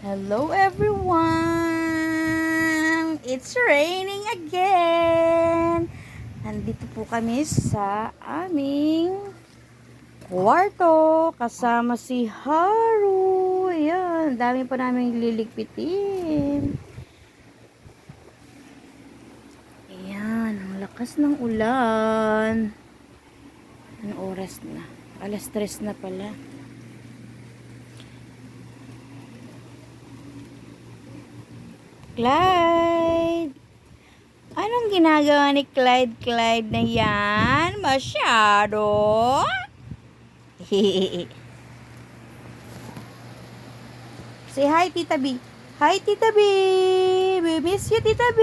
Hello everyone! It's raining again! Nandito po kami sa aming kwarto kasama si Haru. Ayan, dami pa namin liligpitin. Ayan, ang lakas ng ulan. Anong oras na? Alas 3 na pala. Clyde! Anong ginagawa ni Clyde na yan? Masyado? Say hi, Tita B. Hi, Tita B. We miss you, Tita B.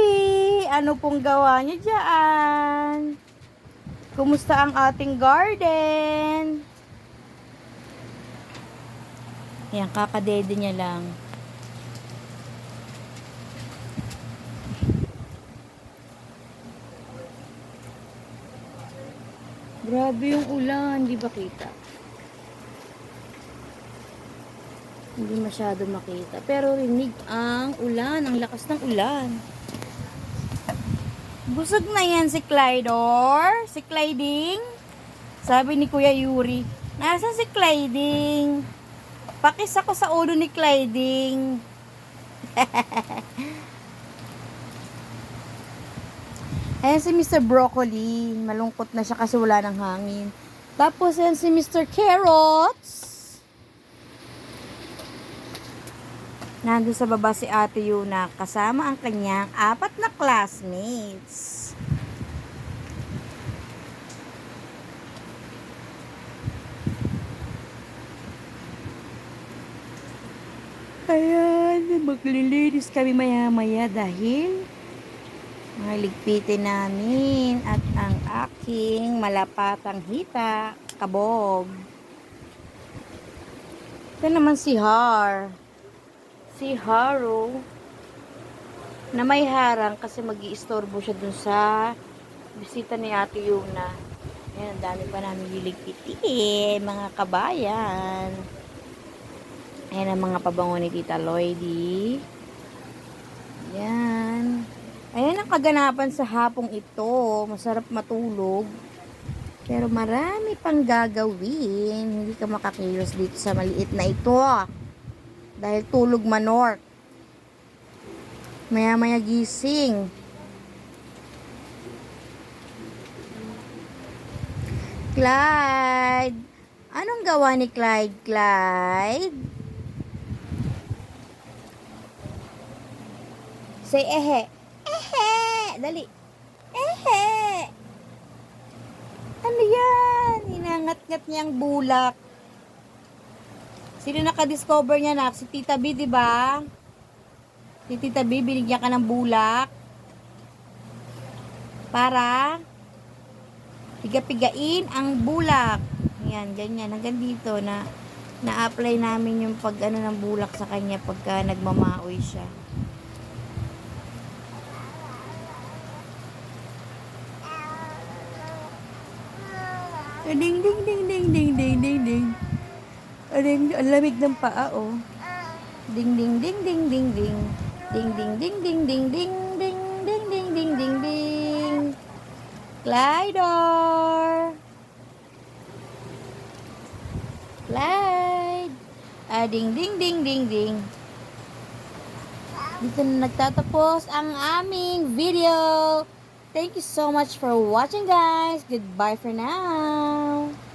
Ano pong gawa niyo dyan? Kumusta ang ating garden? Ayan, kakadede niya lang. Grabe yung ulan, di ba kita? Hindi masyado makita. Pero rinig ang ulan, ang lakas ng ulan. Busog na yan si Clydor. Si Clyding. Sabi ni Kuya Yuri, nasaan si Clyding? Pakis ako sa ulo ni Clyding. Ayan si Mr. Broccoli. Malungkot na siya kasi wala ng hangin. Tapos ayan si Mr. Carrots. Nandun sa baba si Ate Yuna kasama ang kanyang 4 na classmates. Ayan, maglilinis kami maya-maya dahil maligpitin namin at ang aking malapatang hita, kabog. Ito naman si Haru na may harang kasi mag-iistorbo siya dun sa bisita ni Ate Yuna. Ayan, ang dami pa namin liligpitin, mga kabayan. Ayan ang mga pabango ni Tita Lloydie. Ayan. Ayan ang kaganapan sa hapong ito. Masarap matulog. Pero marami pang gagawin. Hindi ka makakilos dito sa maliit na ito. Dahil tulog manor. Maya-maya gising. Clyde! Anong gawa ni Clyde? Say ehe. Ehe! Dali. Ehe! Ano yan? Hinangat-ngat niyang bulak. Sino naka-discover niya, nak? Si Tita B, di ba? Si Tita B, binigyan ka ng bulak. Para piga-pigain ang bulak. Yan, ganyan. Hanggang dito na-apply namin yung pag ano ng bulak sa kanya pagka nagmamaoy siya. Ding ding ding ding ding ding ding ding. Ang lamig ng paa, oh. Ding ding ding ding ding ding. Ding ding ding ding ding ding ding ding ding ding ding ding. Clydor. Clyde. Ding ding ding ding ding. Dito na nagtatapos ang aming video. Thank you so much for watching, guys. Goodbye for now.